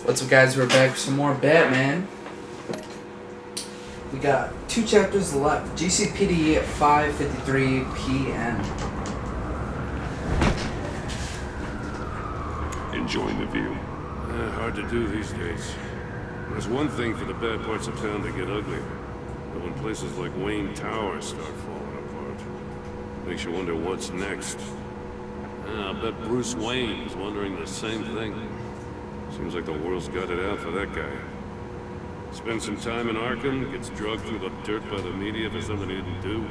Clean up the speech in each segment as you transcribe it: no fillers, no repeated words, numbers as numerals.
What's up, guys? We're back for some more Batman. We got 2 chapters left. GCPD at 5:53 p.m. Enjoying the view. Hard to do these days. There's one thing for the bad parts of town to get ugly, but when places like Wayne Tower start falling apart, makes you wonder what's next. I'll bet Bruce Wayne is wondering the same thing. Seems like the world's got it out for that guy. Spends some time in Arkham, gets drugged through the dirt by the media for something he didn't do.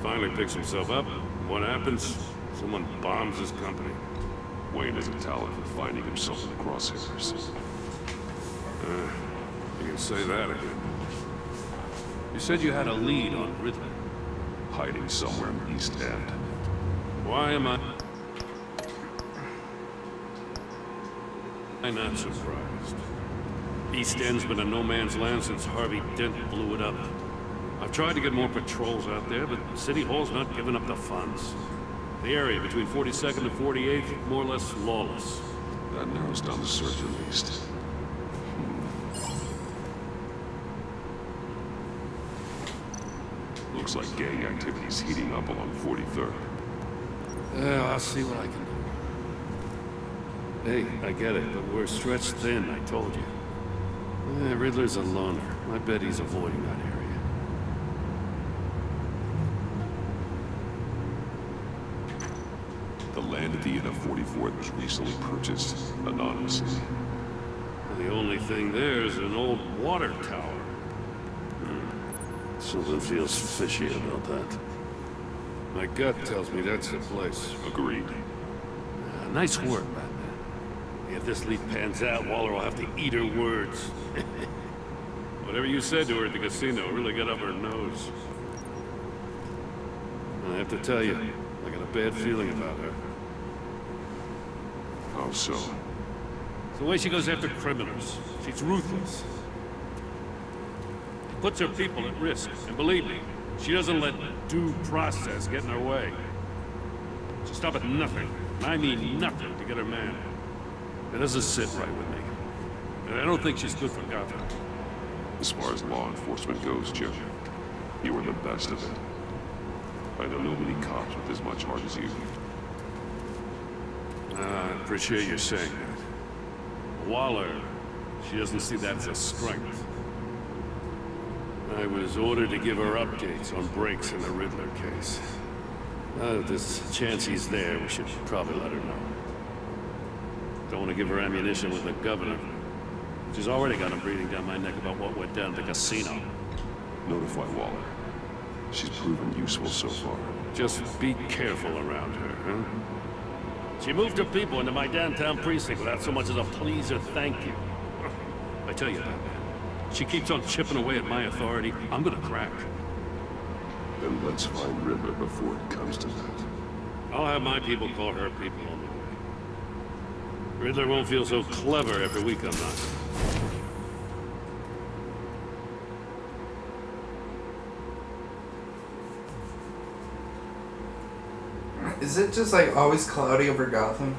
Finally picks himself up. What happens? Someone bombs his company. Wayne has a talent for finding himself in the crosshairs. You can say that again. You said you had a lead on Riddler. Hiding somewhere in the East End. Why am I not surprised? East End's been a no-man's land since Harvey Dent blew it up. I've tried to get more patrols out there, but City Hall's not giving up the funds. The area between 42nd and 48th, more or less lawless. That narrows down the search at least. Looks like gang activity's heating up along 43rd. I'll see what I can do. Hey, I get it, but we're stretched thin, I told you. Riddler's a loner. I bet he's avoiding that area. The land at the end of 44th was recently purchased anonymously. The only thing there is an old water tower. Something feels fishy about that. My gut tells me that's the place. Agreed. Nice work, Batman. If this lead pans out, Waller will have to eat her words. Whatever you said to her at the casino really got up her nose. I have to tell you, I got a bad feeling about her. How so? It's the way she goes after criminals. She's ruthless. Puts her people at risk, and believe me, she doesn't let due process get in her way. She'll stop at nothing, and I mean nothing, to get her man. It doesn't sit right with me. And I don't think she's good for Gotham. As far as law enforcement goes, Jim, you were the best of it. I know nobody cops with as much heart as you. I appreciate you saying that. Waller, she doesn't see that as a strength. I was ordered to give her updates on breaks in the Riddler case. If there's a chance he's there, we should probably let her know. Don't want to give her ammunition with the governor. She's already got him breathing down my neck about what went down at the casino. Notify Waller. She's proven useful so far. Just be careful around her, huh? She moved her people into my downtown precinct without so much as a please or thank you. I tell you, Batman, she keeps on chipping away at my authority, I'm gonna crack. Then let's find Riddler before it comes to that. I'll have my people call her people on the way. Riddler won't feel so clever after we come knocking. Is it just like always cloudy over Gotham?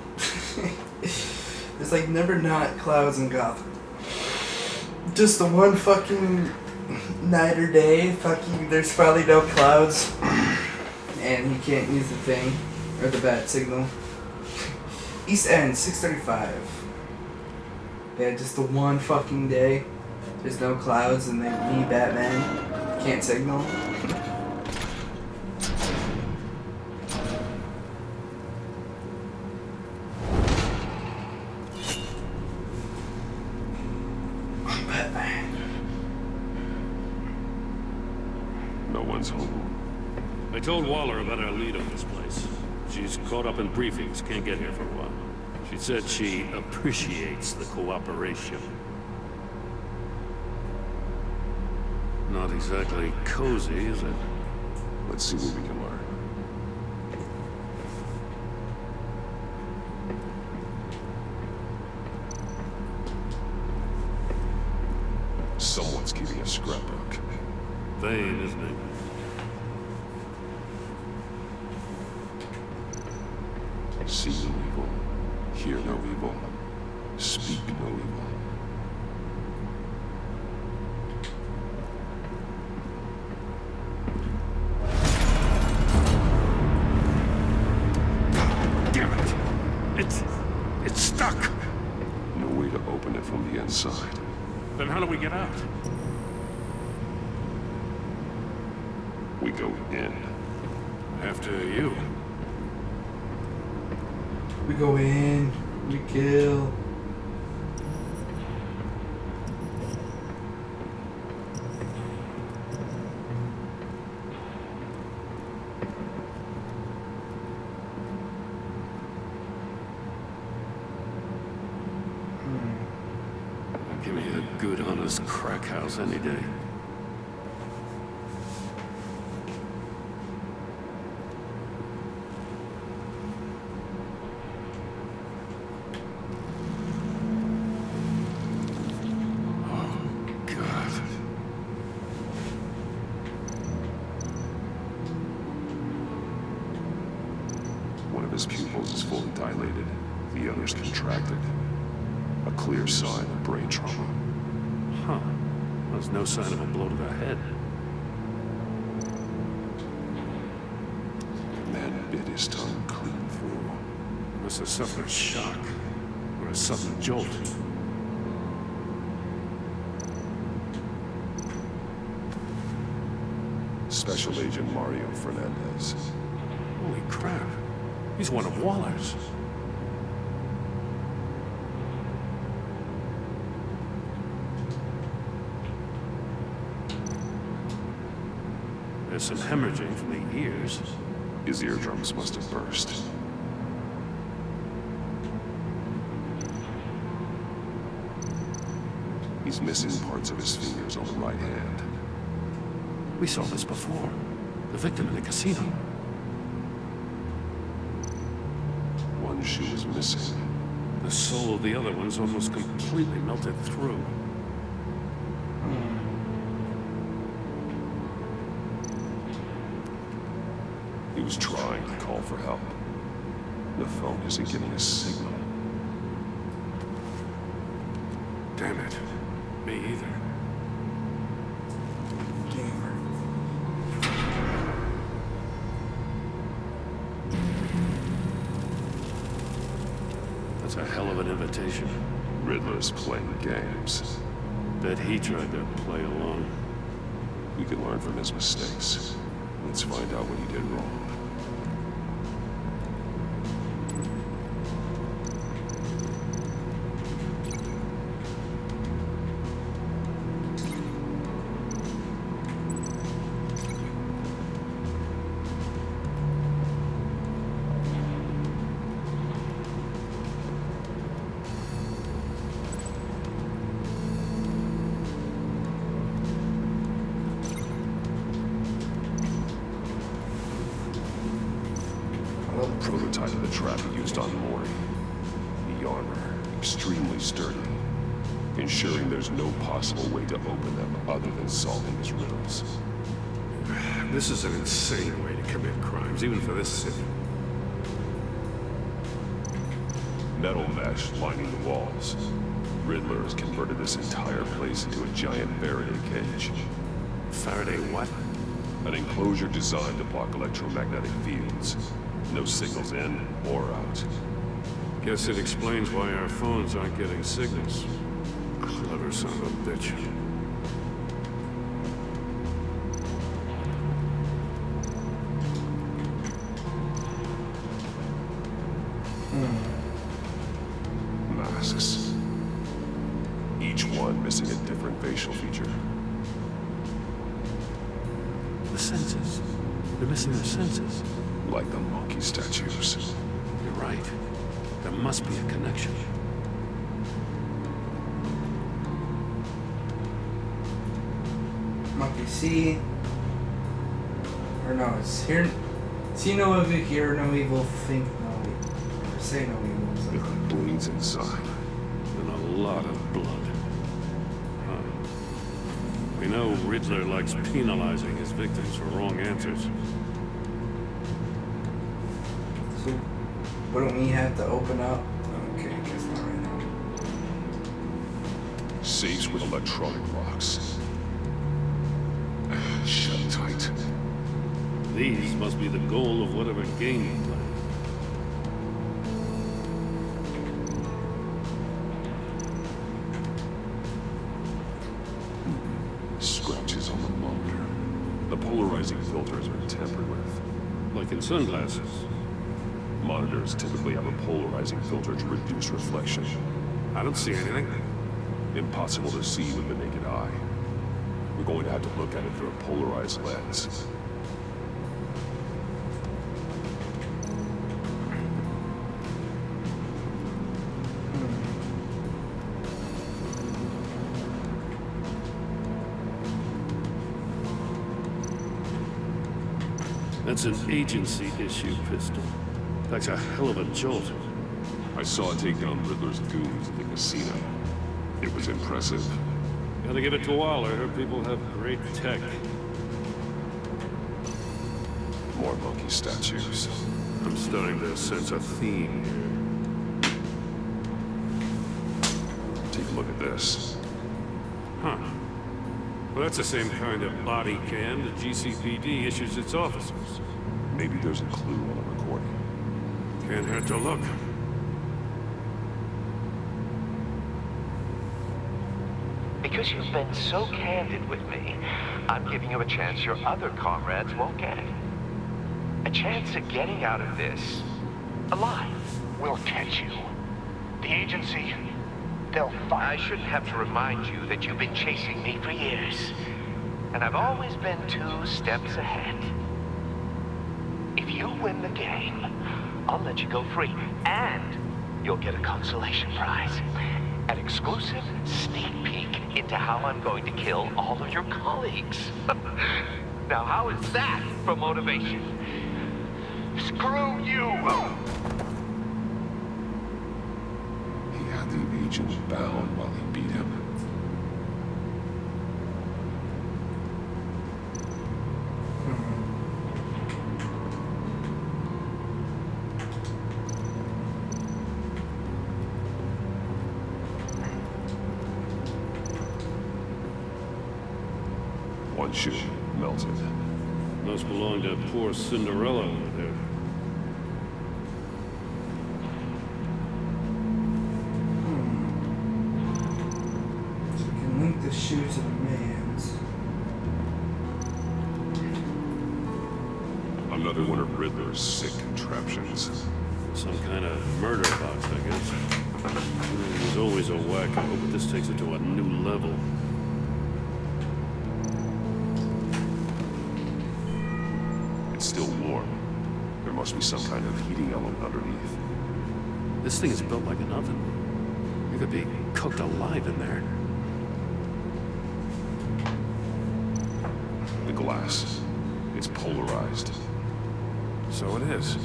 It's like never not clouds in Gotham. Just the one fucking night or day, fucking there's probably no clouds, and you can't use the thing or the bat signal. East End, 6:35. Yeah, just the one fucking day. There's no clouds, and then me, Batman, can't signal. No one's home. I told Waller about our lead on this place. She's caught up in briefings, can't get here for a while. She said she appreciates the cooperation. Not exactly cozy, is it? Let's see what we can learn. Someone's keeping a scrapbook. Vain, isn't it? See no evil, hear no evil, speak no evil. It's stuck. No way to open it from the inside. Then how do we get out? We go in. After you. We go in, we kill. Give me a good, honest crack house any day. One of his pupils is fully dilated. The other's contracted. A clear sign of brain trauma. Huh. There's no sign of a blow to the head. Man bit his tongue clean through. Must have suffered a shock. Or a sudden jolt. Special Agent Mario Fernandez. Holy crap. He's one of Waller's. There's some hemorrhaging from the ears. His eardrums must have burst. He's missing parts of his fingers on the right hand. We saw this before. The victim in the casino. One shoe is missing. The soul of the other one's almost completely melted through. He was trying to call for help. The phone isn't giving a signal. Damn it. Me either. Gamer. That's a hell of an invitation. Riddler's playing games. Bet he tried to play along. We can learn from his mistakes. Let's find out what he did wrong. Prototype of the trap he used on Mori. The armor, extremely sturdy, ensuring there's no possible way to open them other than solving his riddles. This is an insane way to commit crimes, even for this city. Metal mesh lining the walls. Riddler has converted this entire place into a giant Faraday cage. Faraday what? An enclosure designed to block electromagnetic fields. No signals in or out. Guess it explains why our phones aren't getting signals. Clever son of a bitch. Masks. Each one missing a different facial feature. The senses. They're missing their senses. Like the monkey statues. You're right. There must be a connection. Monkey see. Or no, it's here. See no evil, hear no evil, think no evil. Or say no evil. It Something. bleeds inside. And a lot of blood. Huh. We know Riddler likes penalizing his victims for wrong answers. So, wouldn't we have to open up? Okay, I guess not right now. Safes with electronic locks. Shut tight. These must be the goal of whatever game you play. polarizing filters are tampered with. Like in sunglasses. Monitors typically have a polarizing filter to reduce reflection. I don't see anything. Impossible to see with the naked eye. We're going to have to look at it through a polarized lens. That's an agency-issue pistol. That's a hell of a jolt. I saw it take down Riddler's goons at the casino. It was impressive. Gotta give it to Waller. Her people have great tech. More monkey statues. I'm starting to sense a theme here. Take a look at this. Huh. Well, that's the same kind of body cam the GCPD issues its officers. Maybe there's a clue on the recording. Can't hurt to look. Because you've been so candid with me, I'm giving you a chance your other comrades won't get. A chance at getting out of this alive. We'll catch you. The agency, they'll find. I shouldn't have to remind you that you've been chasing me for years. And I've always been 2 steps ahead. If you win the game, I'll let you go free. And you'll get a consolation prize. An exclusive sneak peek into how I'm going to kill all of your colleagues. Now, how is that for motivation? Screw you! He had the agent bound while he beat him. One shoe melted. Must belong to poor Cinderella over there. So we can link the shoe to the man's. Another one of Riddler's sick contraptions. Some kind of murder box, I guess. There's always a wacko, but this takes it to a new level. It's still warm. There must be some kind of heating element underneath. This thing is built like an oven. You could be cooked alive in there. The glass. It's polarized. So it is.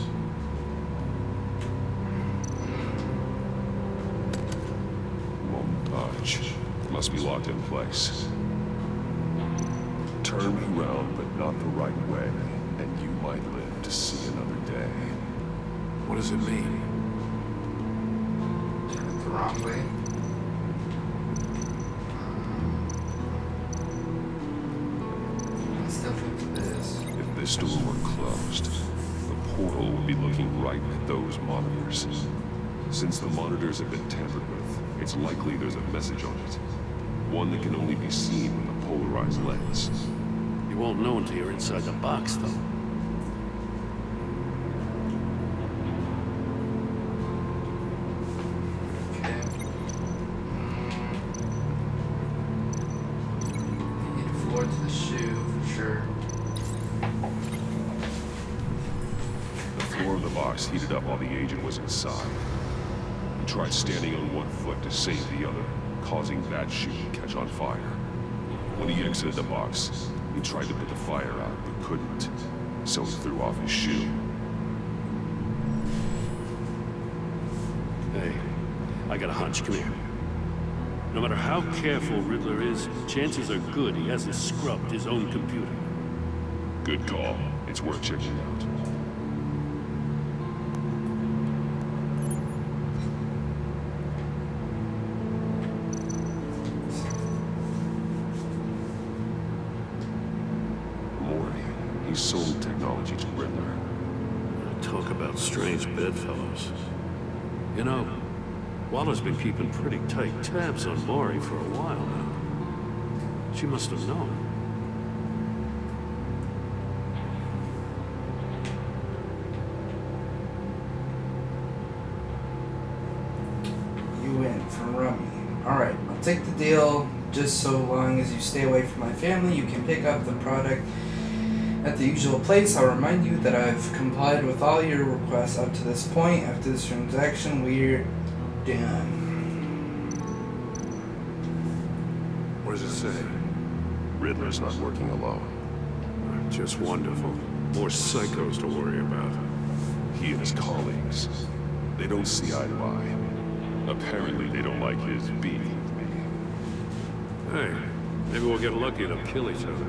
Won't budge. Must be locked in place. Turn me around, but not the right way, and you might live to see another day. What does it mean? Turn it the wrong way. Let's definitely do this. If this door were closed, the portal would be looking right at those monitors. Since the monitors have been tampered with, it's likely there's a message on it. One that can only be seen with a polarized lens. You won't know until you're inside the box, though. Okay. You need a floor to the shoe for sure. The floor of the box heated up while the agent was inside. He tried standing on one foot to save the other, causing that shoe to catch on fire. When he exited the box, he tried to put the fire out, but couldn't, so he threw off his shoe. Hey, I got a hunch. Come here. No matter how careful Riddler is, chances are good he hasn't scrubbed his own computer. Good call. It's worth checking out. He sold technology to Riddler. Talk about strange bedfellows. You know, Waller's been keeping pretty tight tabs on Maury for a while now. She must have known. win for Rummy. Alright, I'll take the deal. Just so long as you stay away from my family, you can pick up the product at the usual place. I'll remind you that I've complied with all your requests up to this point. After this transaction, we're done. What does it say? Riddler's not working alone. Just wonderful. More psychos to worry about. He and his colleagues, they don't see eye to eye. Apparently they don't like his beef with me. Hey, maybe we'll get lucky to kill each other.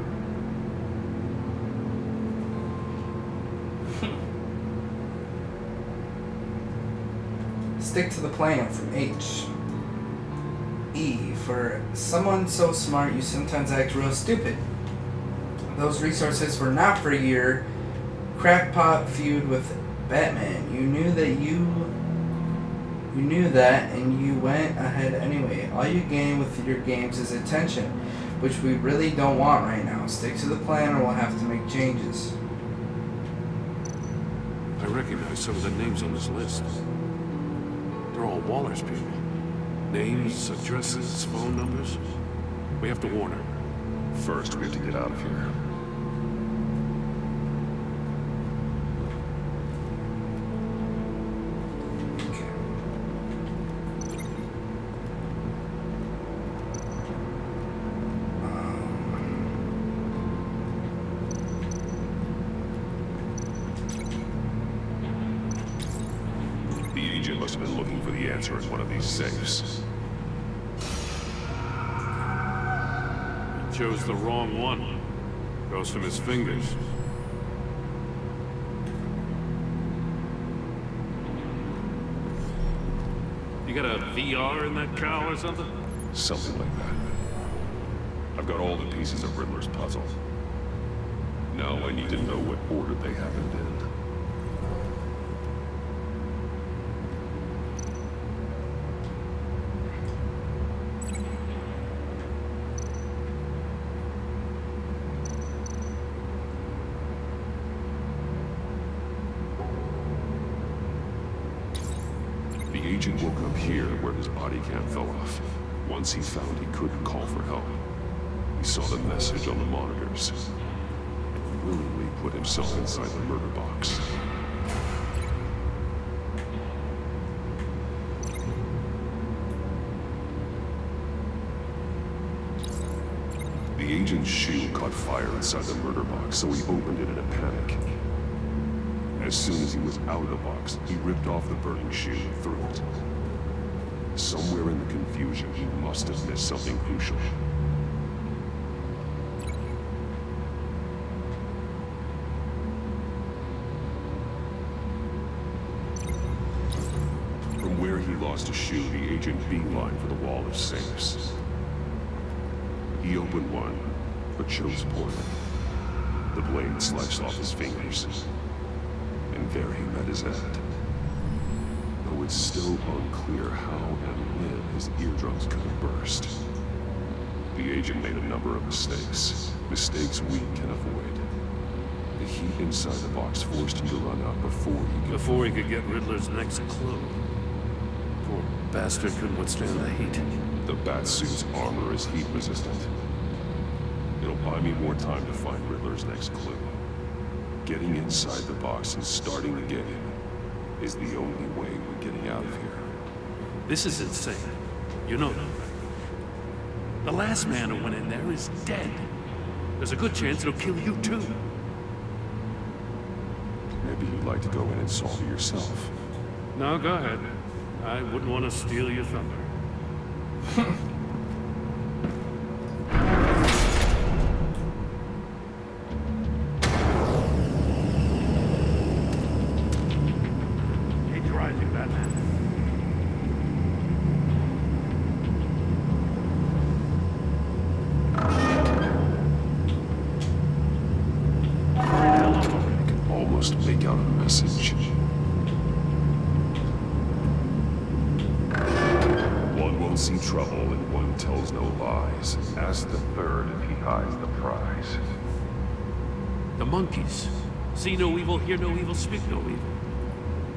Stick to the plan from H. E. For someone so smart, you sometimes act real stupid. Those resources were not for your crackpot feud with Batman. You knew that, and you went ahead anyway. All you gain with your games is attention, which we really don't want right now. Stick to the plan, or we'll have to make changes. I recognize some of the names on this list. They're all Waller's people. Names, addresses, phone numbers. We have to warn her. First, we have to get out of here. Must have been looking for the answer in one of these safes. He chose the wrong one. Goes from his fingers. You got a VR in that cow or something? Something like that. I've got all the pieces of Riddler's puzzle. Now I need to know what order they happened in. The agent woke up here where his body cam fell off. Once he found he couldn't call for help, he saw the message on the monitors. He willingly put himself inside the murder box. The agent's shoe caught fire inside the murder box, so he opened it in a panic. As soon as he was out of the box, he ripped off the burning shoe and threw it. Somewhere in the confusion, he must have missed something crucial. From where he lost a shoe, the agent beelined for the wall of safes. He opened one, but chose poorly. The blade sliced off his fingers. And there he met his end. Though it's still unclear how and when his eardrums could have burst. The agent made a number of mistakes. Mistakes we can avoid. The heat inside the box forced him to run out before he could get Riddler's next clue. Poor bastard couldn't withstand the heat. The Batsuit's armor is heat resistant. It'll buy me more time to find Riddler's next clue. Getting inside the box and starting the game is the only way we're getting out of here. This is insane. You know that. The last man who went in there is dead. There's a good chance it'll kill you too. Maybe you'd like to go in and solve it yourself. No, go ahead. I wouldn't want to steal your thunder. Make out a message. One won't see trouble and one tells no lies. Ask the third if he hides the prize. The monkeys. See no evil, hear no evil, speak no evil.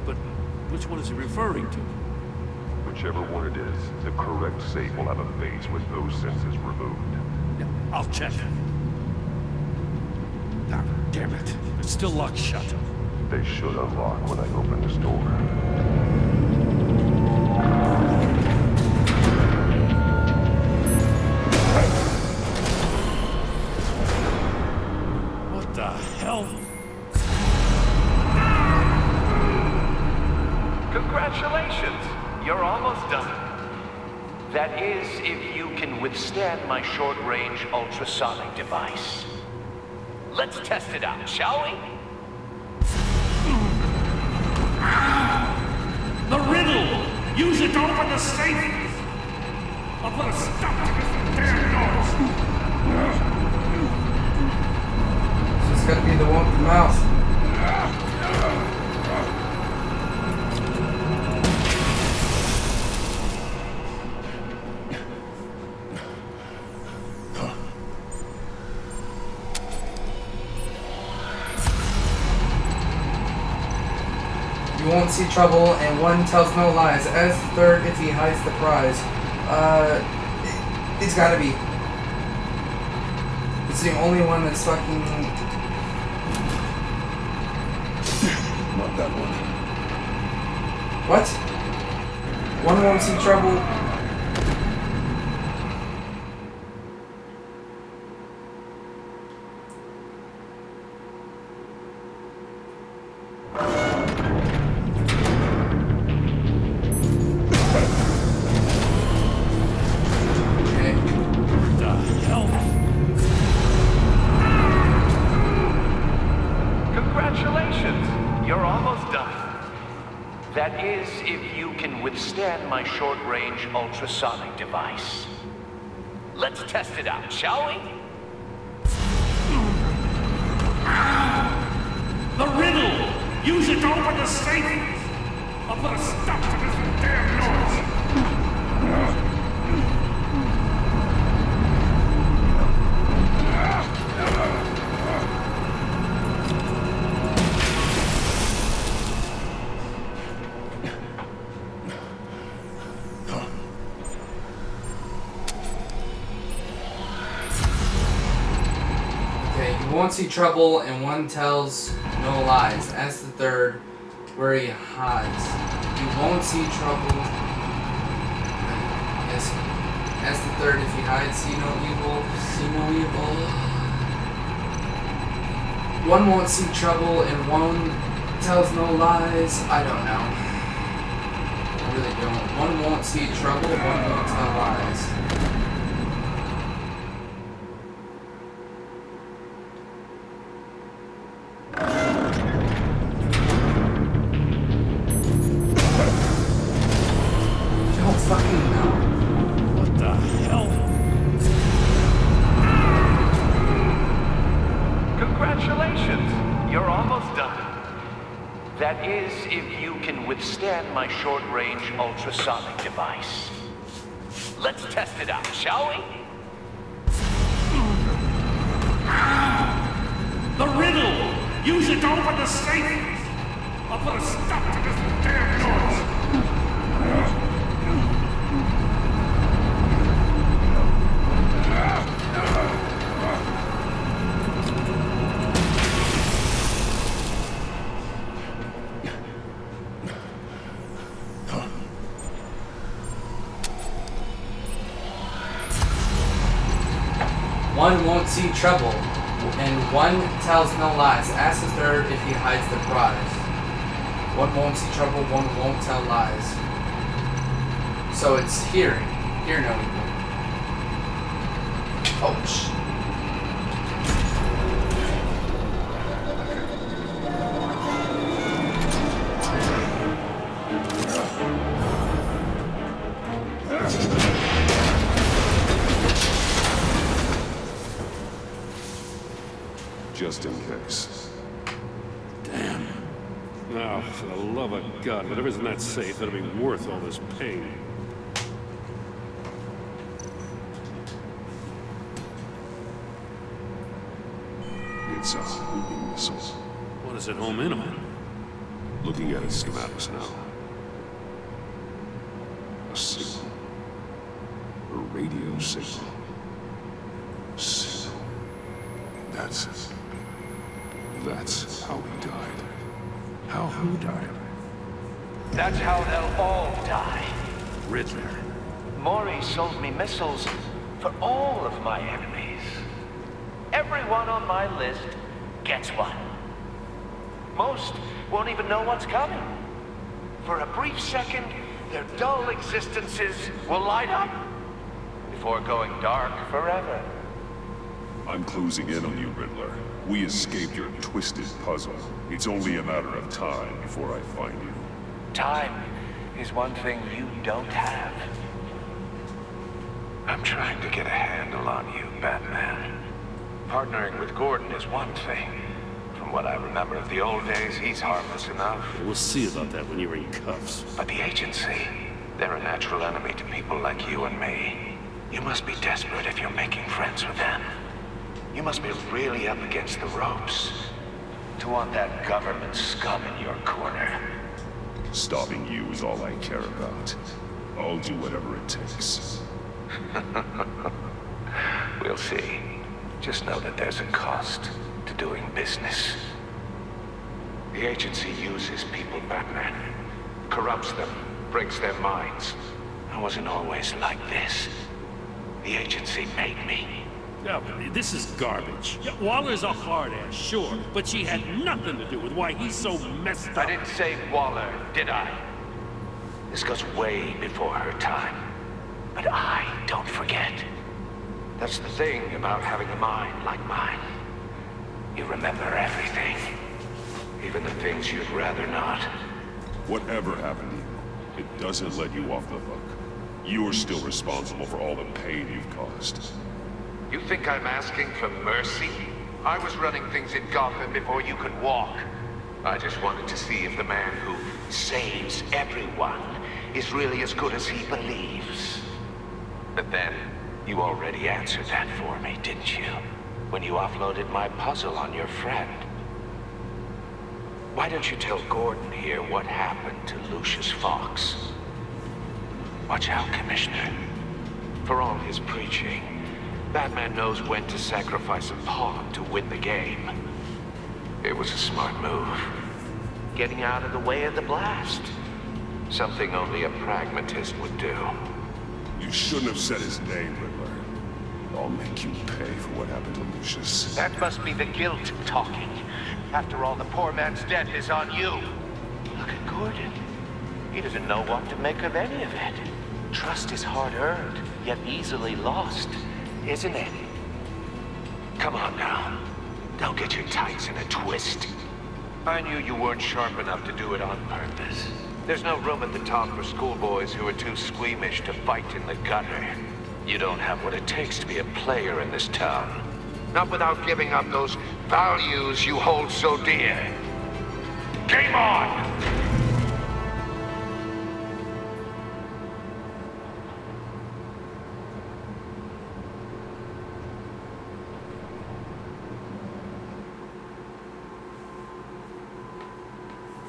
But which one is he referring to? Whichever one it is, the correct safe will have a base with those sensors removed. Yeah, I'll check. Ah, damn it. It's still locked shut. They should unlock when I open this door. What the hell? Congratulations! You're almost done. That is, if you can withstand my short-range ultrasonic device. Let's test it out, shall we? The riddle! Use it to open the safe! I'll put a stop to this damn noise! It's gotta be the one with the mouth. You won't see trouble, and one tells no lies. As the third, if he hides the prize. It's gotta be. It's the only one that's fucking... Not that one. What? One won't see trouble. That is, if you can withstand my short-range ultrasonic device. Let's test it out, shall we? The riddle! Use it to open the safe! I'll put a stop to this damn noise! Won't see trouble, and one tells no lies. Ask the third where he hides. You won't see trouble. Yes. Ask the third if he hides. See no evil. See no evil. One won't see trouble, and one tells no lies. I don't know. I really don't. One won't see trouble. One won't tell lies. That is, if you can withstand my short-range ultrasonic device. Let's test it out, shall we? The riddle! Use it to open the safe! I'll put a stop to this damn noise! One won't see trouble, and one tells no lies. Ask the third if he hides the prize. One won't see trouble, one won't tell lies. So it's hearing. Hear no evil. Oh, shit. Just in case. Damn. Now, for the love of God, whatever's in that safe, that'll be worth all this pain. It's a homing missile. What does it home in on? Looking at its schematics now. A signal. A radio signal. Signal. That's how he died. How who died? That's how they'll all die. Riddler. Maury sold me missiles for all of my enemies. Everyone on my list gets one. Most won't even know what's coming. For a brief second, their dull existences will light up before going dark forever. I'm closing in on you, Riddler. We escaped your twisted puzzle. It's only a matter of time before I find you. Time is one thing you don't have. I'm trying to get a handle on you, Batman. Partnering with Gordon is one thing. From what I remember of the old days, he's harmless enough. We'll see about that when you're in cuffs. But the agency, they're a natural enemy to people like you and me. You must be desperate if you're making friends with them. You must be really up against the ropes to want that government scum in your corner. Stopping you is all I care about. I'll do whatever it takes. We'll see. Just know that there's a cost to doing business. The agency uses people, Batman. Corrupts them, breaks their minds. I wasn't always like this. The agency made me. Yeah, but this is garbage. Yeah, Waller's a hard ass, sure, but she had nothing to do with why he's so messed up. I didn't say Waller, did I? This goes way before her time. But I don't forget. That's the thing about having a mind like mine. You remember everything. Even the things you'd rather not. Whatever happened to you, it doesn't let you off the hook. You're still responsible for all the pain you've caused. You think I'm asking for mercy? I was running things in Gotham before you could walk. I just wanted to see if the man who saves everyone is really as good as he believes. But then, you already answered that for me, didn't you? When you offloaded my puzzle on your friend. Why don't you tell Gordon here what happened to Lucius Fox? Watch out, Commissioner. For all his preaching, Batman knows when to sacrifice a pawn to win the game. It was a smart move. Getting out of the way of the blast. Something only a pragmatist would do. You shouldn't have said his name, Riddler. I'll make you pay for what happened to Lucius. That must be the guilt talking. After all, the poor man's debt is on you. Look at Gordon. He doesn't know what to make of any of it. Trust is hard-earned, yet easily lost, isn't it? Come on now. Don't get your tights in a twist. I knew you weren't sharp enough to do it on purpose. There's no room at the top for schoolboys who are too squeamish to fight in the gutter. You don't have what it takes to be a player in this town. Not without giving up those values you hold so dear. Game on!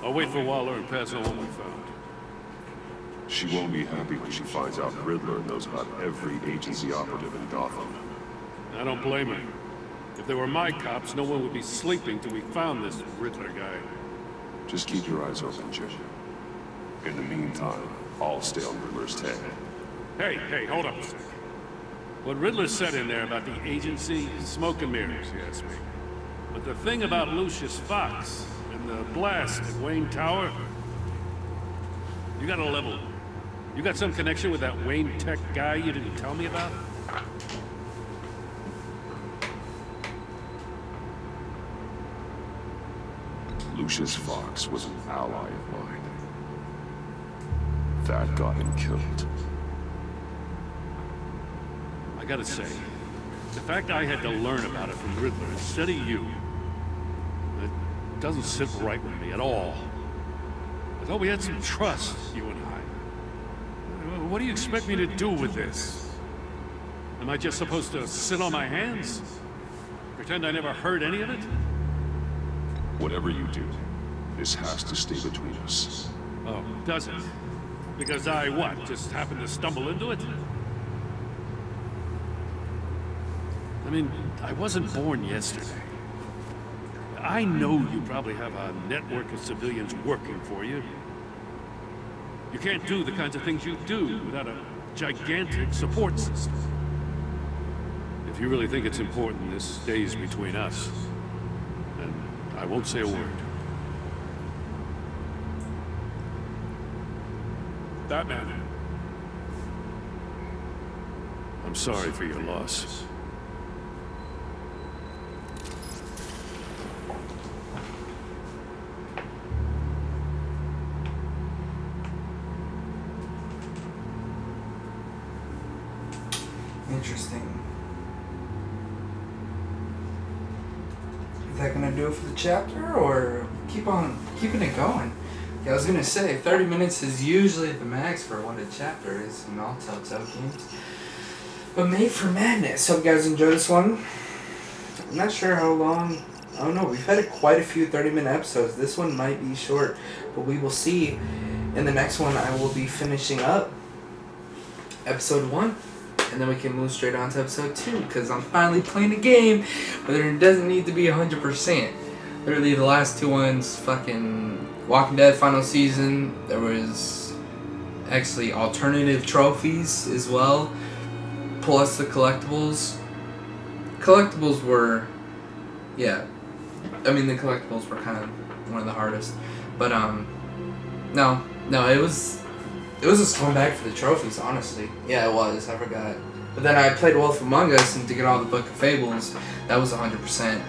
I'll wait for Waller and pass on what we found. She won't be happy when she finds out Riddler knows about every agency operative in Gotham. I don't blame her. If they were my cops, no one would be sleeping till we found this Riddler guy. Just keep your eyes open, Jim. In the meantime, I'll stay on Riddler's tail. Hey, hold up a sec. What Riddler said in there about the agency, smoke and mirrors, you ask me. But the thing about Lucius Fox and the blast at Wayne Tower, you got a level. You got some connection with that Wayne Tech guy you didn't tell me about? Lucius Fox was an ally of mine. That got him killed. I gotta say, the fact I had to learn about it from Riddler instead of you, it doesn't sit right with me at all. I thought we had some trust, you and I. What do you expect me to do with this? Am I just supposed to sit on my hands? Pretend I never heard any of it? Whatever you do, this has to stay between us. Oh, does it? Because I, what, just happened to stumble into it? I mean, I wasn't born yesterday. I know you probably have a network of civilians working for you. You can't do the kinds of things you do without a gigantic support system. If you really think it's important this stays between us, then I won't say a word. Batman. I'm sorry for your loss. Interesting. Is that gonna do it for the chapter, or keeping it going? Yeah, I was gonna say 30 minutes is usually the max for what a chapter is in all Telltale games. But Made for Madness. Hope you guys enjoy this one. I'm not sure how long. I don't know. We've had quite a few 30-minute episodes. This one might be short, but we will see. In the next one, I will be finishing up episode 1. And then we can move straight on to episode 2, because I'm finally playing a game, but it doesn't need to be 100%. Literally, the last 2 ones, fucking Walking Dead final season, there was actually alternative trophies as well, plus the collectibles. Collectibles were, yeah, I mean the collectibles were kind of one of the hardest, but no, it was just going back for the trophies, honestly. Yeah, it was. I forgot. But then I played Wolf Among Us, and to get all the Book of Fables, that was 100%.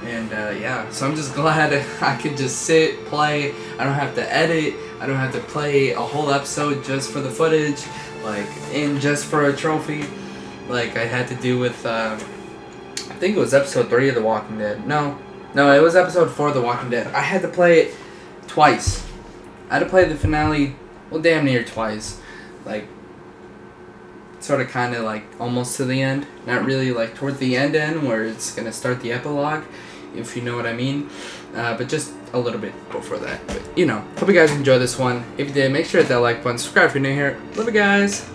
And yeah, so I'm just glad I could just sit, play. I don't have to edit. I don't have to play a whole episode just for the footage, like, and just for a trophy, like I had to do with, I think it was episode 3 of The Walking Dead. No, it was episode 4 of The Walking Dead. I had to play it twice. I had to play the finale, well, damn near twice. Like, sort of kind of like almost to the end. Not really like toward the end where it's going to start the epilogue, if you know what I mean. But just a little bit before that. But, you know, hope you guys enjoy this one. If you did, make sure to hit that like button. Subscribe if you're new here. Love you guys.